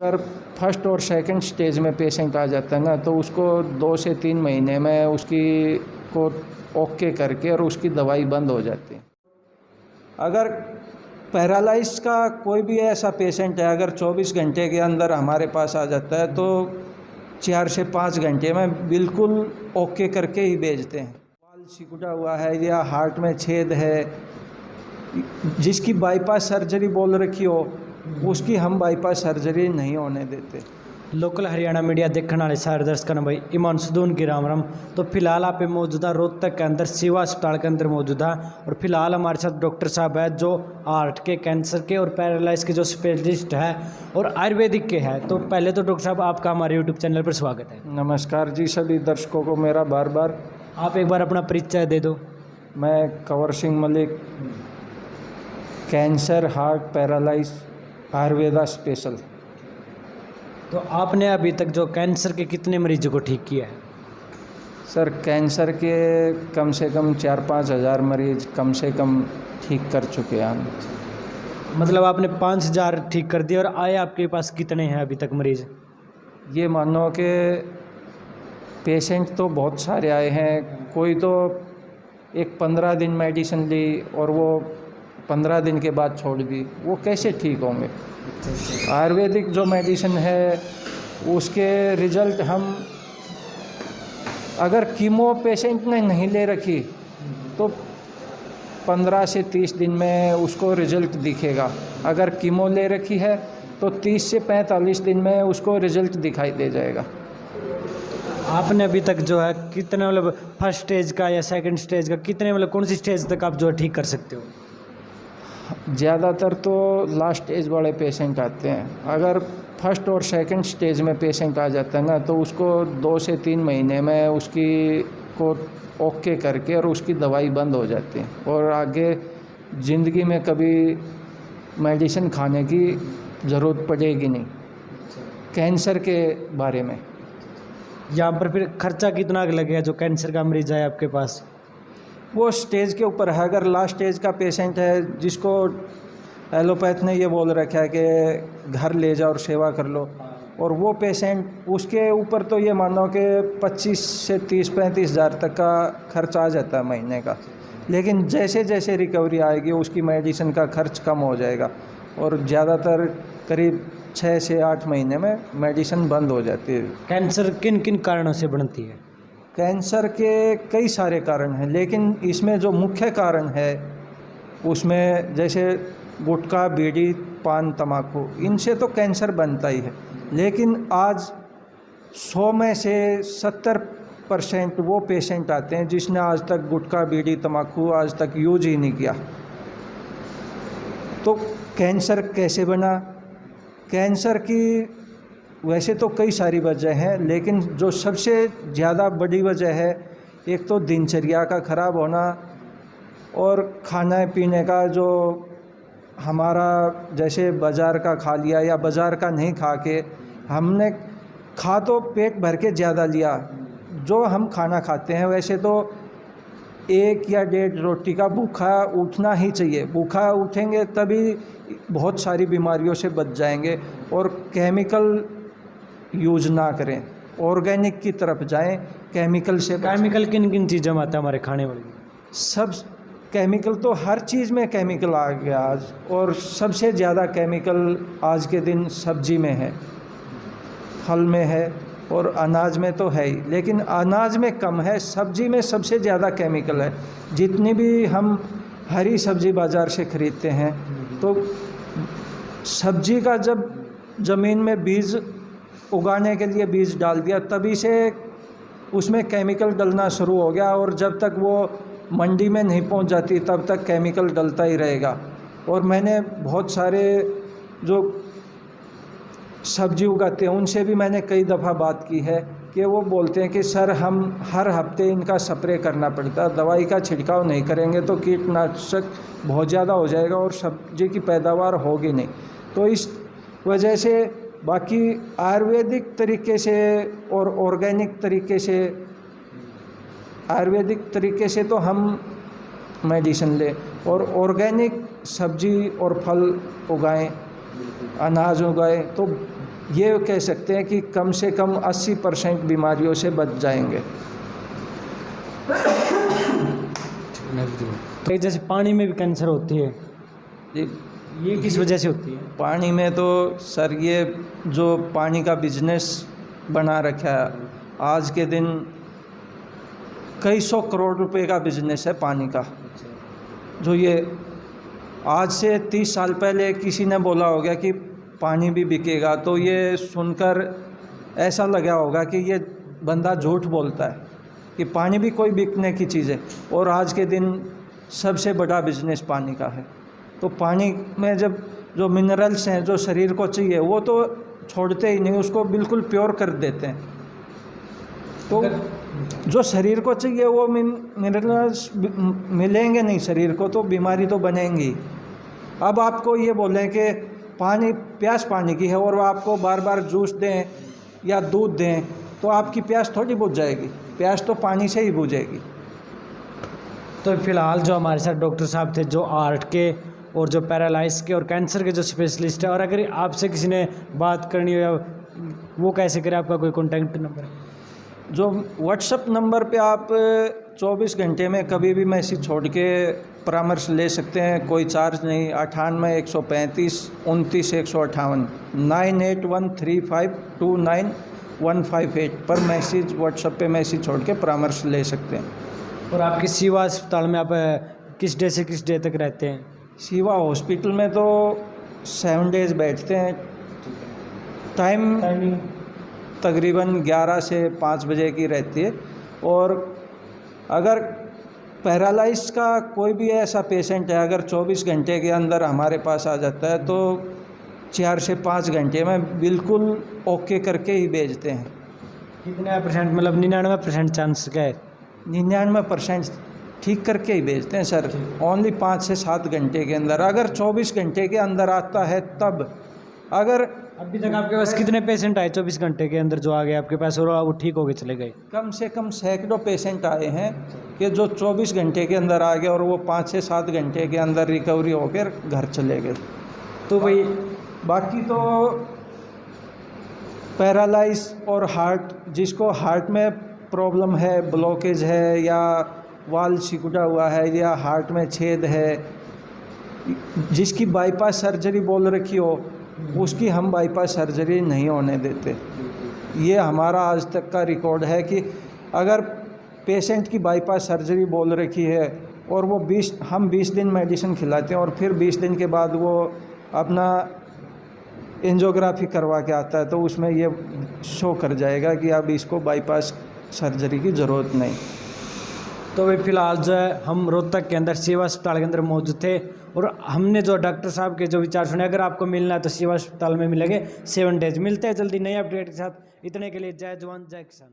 अगर फर्स्ट और second stage में पेशेंट आ जाता है ना, तो उसको 2 से 3 महीने में उसकी को ओके करके और उसकी दवाई बंद हो जाती है। अगर पैरालाइज का कोई भी ऐसा पेशेंट है, अगर 24 घंटे के अंदर हमारे पास आ जाता है तो 4 से 5 घंटे में बिल्कुल ओके करके ही भेजते हैं। बाल सिकुड़ा हुआ है या हार्ट में छेद है, जिसकी बाईपास सर्जरी बोल रखी हो, उसकी हम बाईपास सर्जरी नहीं होने देते। लोकल हरियाणा मीडिया देखने वाले सारे दर्शकों भाई ईमान सुदून की राम राम। तो फिलहाल आप मौजूदा रोहतक के अंदर शिवा अस्पताल के अंदर मौजूदा, और फिलहाल हमारे साथ डॉक्टर साहब है जो हार्ट के, कैंसर के और पैरालाइज के जो स्पेशलिस्ट है और आयुर्वेदिक के हैं। तो पहले तो डॉक्टर साहब आपका हमारे यूट्यूब चैनल पर स्वागत है। नमस्कार जी सभी दर्शकों को मेरा बार बार। आप एक बार अपना परिचय दे दो। मैं Kanwar Singh Malik, cancer, heart, paralyse, Ayurveda special. तो आपने अभी तक जो कैंसर के कितने मरीजों को ठीक किया है? सर, कैंसर के कम से कम 4-5 हज़ार मरीज कम से कम ठीक कर चुके हैं हम। मतलब आपने 5,000 ठीक कर दिए, और आए आपके पास कितने हैं अभी तक मरीज? ये मानो कि पेशेंट तो बहुत सारे आए हैं। कोई तो एक 15 दिन मेडिसिन ली और वो 15 दिन के बाद छोड़ दी, वो कैसे ठीक होंगे? आयुर्वेदिक जो मेडिसिन है उसके रिज़ल्ट हम, अगर कीमो पेशेंट ने नहीं ले रखी तो 15 से 30 दिन में उसको रिज़ल्ट दिखेगा। अगर कीमो ले रखी है तो 30 से 45 दिन में उसको रिज़ल्ट दिखाई दे जाएगा। आपने अभी तक जो है कितने, मतलब फर्स्ट स्टेज का या सेकंड स्टेज का, कितने, मतलब कौन सी स्टेज तक आप जो है ठीक कर सकते हो? ज़्यादातर तो लास्ट स्टेज वाले पेशेंट आते हैं। अगर फर्स्ट और सेकंड स्टेज में पेशेंट आ जाता है ना, तो उसको 2 से 3 महीने में उसकी को ओके करके और उसकी दवाई बंद हो जाती है, और आगे ज़िंदगी में कभी मेडिसिन खाने की ज़रूरत पड़ेगी नहीं। कैंसर के बारे में यहाँ पर फिर खर्चा कितना लगेगा जो कैंसर का मरीज आए आपके पास? वो स्टेज के ऊपर है। अगर लास्ट स्टेज का पेशेंट है जिसको एलोपैथ ने ये बोल रखा है कि घर ले जाओ और सेवा कर लो, और वो पेशेंट, उसके ऊपर तो ये मानो कि 25 से 30-35 हज़ार तक का खर्च आ जाता है महीने का। लेकिन जैसे जैसे रिकवरी आएगी उसकी मेडिसिन का खर्च कम हो जाएगा, और ज़्यादातर करीब 6 से 8 महीने में मेडिसिन बंद हो जाती है। कैंसर किन किन कारणों से बनती है? कैंसर के कई सारे कारण हैं, लेकिन इसमें जो मुख्य कारण है उसमें जैसे गुटखा, बीड़ी, पान, तम्बाकू, इनसे तो कैंसर बनता ही है। लेकिन आज 100 में से 70% वो पेशेंट आते हैं जिसने आज तक गुटखा, बीड़ी, तम्बाकू आज तक यूज ही नहीं किया। तो कैंसर कैसे बना? कैंसर की वैसे तो कई सारी वजह हैं, लेकिन जो सबसे ज़्यादा बड़ी वजह है, एक तो दिनचर्या का ख़राब होना, और खाने पीने का जो हमारा, जैसे बाज़ार का खा लिया या बाज़ार का नहीं खा के, हमने खा तो पेट भर के ज़्यादा लिया। जो हम खाना खाते हैं वैसे तो 1 या 1.5 रोटी का भूखा उठना ही चाहिए। भूखा उठेंगे तभी बहुत सारी बीमारियों से बच जाएंगे। और केमिकल यूज ना करें, ऑर्गेनिक की तरफ जाएं, केमिकल से। केमिकल किन किन चीज़ों में आता है हमारे खाने वाले? सब केमिकल तो हर चीज़ में केमिकल आ गया आज, और सबसे ज़्यादा केमिकल आज के दिन सब्जी में है, फल में है, और अनाज में तो है ही, लेकिन अनाज में कम है, सब्जी में सबसे ज़्यादा केमिकल है। जितनी भी हम हरी सब्जी बाज़ार से ख़रीदते हैं, तो सब्जी का जब ज़मीन में बीज उगाने के लिए बीज डाल दिया, तभी से उसमें केमिकल डलना शुरू हो गया, और जब तक वो मंडी में नहीं पहुंच जाती तब तक केमिकल डलता ही रहेगा। और मैंने बहुत सारे जो सब्जी उगाते हैं उनसे भी मैंने कई दफ़ा बात की है कि वो बोलते हैं कि सर हम हर हफ्ते इनका स्प्रे करना पड़ता है, दवाई का छिड़काव नहीं करेंगे तो कीटनाशक बहुत ज़्यादा हो जाएगा और सब्जी की पैदावार होगी नहीं। तो इस वजह से बाकी आयुर्वेदिक तरीके से और ऑर्गेनिक तरीके से, आयुर्वेदिक तरीके से तो हम मेडिसिन लें, और ऑर्गेनिक सब्जी और फल उगाएं, अनाज उगाएं, तो ये कह सकते हैं कि कम से कम 80% बीमारियों से बच जाएंगे। तो जैसे पानी में भी कैंसर होती है, ये किस वजह से होती है? पानी में तो सर ये जो पानी का बिजनेस बना रखा है, आज के दिन कई सौ करोड़ रुपए का बिजनेस है पानी का। जो ये आज से 30 साल पहले किसी ने बोला होगा कि पानी भी बिकेगा, तो ये सुनकर ऐसा लगा होगा कि ये बंदा झूठ बोलता है कि पानी भी कोई बिकने की चीज़ है। और आज के दिन सबसे बड़ा बिजनेस पानी का है। तो पानी में जब जो मिनरल्स हैं जो शरीर को चाहिए वो तो छोड़ते ही नहीं, उसको बिल्कुल प्योर कर देते हैं। तो जो शरीर को चाहिए वो मिनरल्स मिलेंगे नहीं शरीर को, तो बीमारी तो बनेंगी। अब आपको ये बोलें कि पानी प्यास पानी की है और वो आपको बार बार जूस दें या दूध दें, तो आपकी प्यास थोड़ी बुझ जाएगी। प्यास तो पानी से ही बुझेगी। तो फिलहाल जो हमारे साथ डॉक्टर साहब थे जो हार्ट के और जो पैरालाइज के और कैंसर के जो स्पेशलिस्ट है, और अगर आपसे किसी ने बात करनी हो या वो कैसे करे, आपका कोई कॉन्टैक्ट नंबर है? जो व्हाट्सएप नंबर पे आप 24 घंटे में कभी भी मैसेज छोड़ के परामर्श ले सकते हैं, कोई चार्ज नहीं। 98 135 29 158 9813529158 पर मैसेज व्हाट्सएप पे मैसेज छोड़ के परामर्श ले सकते हैं। और आपकी सीवा अस्पताल में आप किस डे से किस डे तक रहते हैं? शिवा हॉस्पिटल में तो 7 डेज़ बैठते हैं। टाइमिंग तकरीबन 11 से 5 बजे की रहती है। और अगर पैरालाइज का कोई भी ऐसा पेशेंट है, अगर 24 घंटे के अंदर हमारे पास आ जाता है तो 4 से 5 घंटे में बिल्कुल ओके करके ही भेजते हैं। कितने परसेंट, मतलब 99% चांस का है? 99% ठीक करके ही भेजते हैं सर। ओनली 5 से 7 घंटे के अंदर। अगर 24 घंटे के अंदर आता है तब। अगर अभी तक आपके पास कितने पेशेंट आए 24 घंटे के अंदर जो आ गए आपके पास और वो ठीक हो गए चले गए? कम से कम सैकड़ों पेशेंट आए हैं कि जो 24 घंटे के अंदर आ गए और वो 5 से 7 घंटे के अंदर रिकवरी होकर घर चले गए। तो भाई बाकी तो पैरालाइज और हार्ट, जिसको हार्ट में प्रॉब्लम है, ब्लॉकेज है या वाल सिकुड़ा हुआ है या हार्ट में छेद है, जिसकी बाईपास सर्जरी बोल रखी हो, उसकी हम बाईपास सर्जरी नहीं होने देते। ये हमारा आज तक का रिकॉर्ड है कि अगर पेशेंट की बाईपास सर्जरी बोल रखी है और वो 20 दिन मेडिसिन खिलाते हैं और फिर 20 दिन के बाद वो अपना एंजियोग्राफी करवा के आता है, तो उसमें ये शो कर जाएगा कि अब इसको बाईपास सर्जरी की ज़रूरत नहीं। तो भाई फिलहाल जो है हम रोहतक के अंदर सेवा अस्पताल के अंदर मौजूद थे और हमने जो डॉक्टर साहब के जो विचार सुने, अगर आपको मिलना है तो सेवा अस्पताल में मिलेंगे। 7 डेज मिलते हैं जल्दी नए अपडेट के साथ। इतने के लिए जय जवान जय किसान।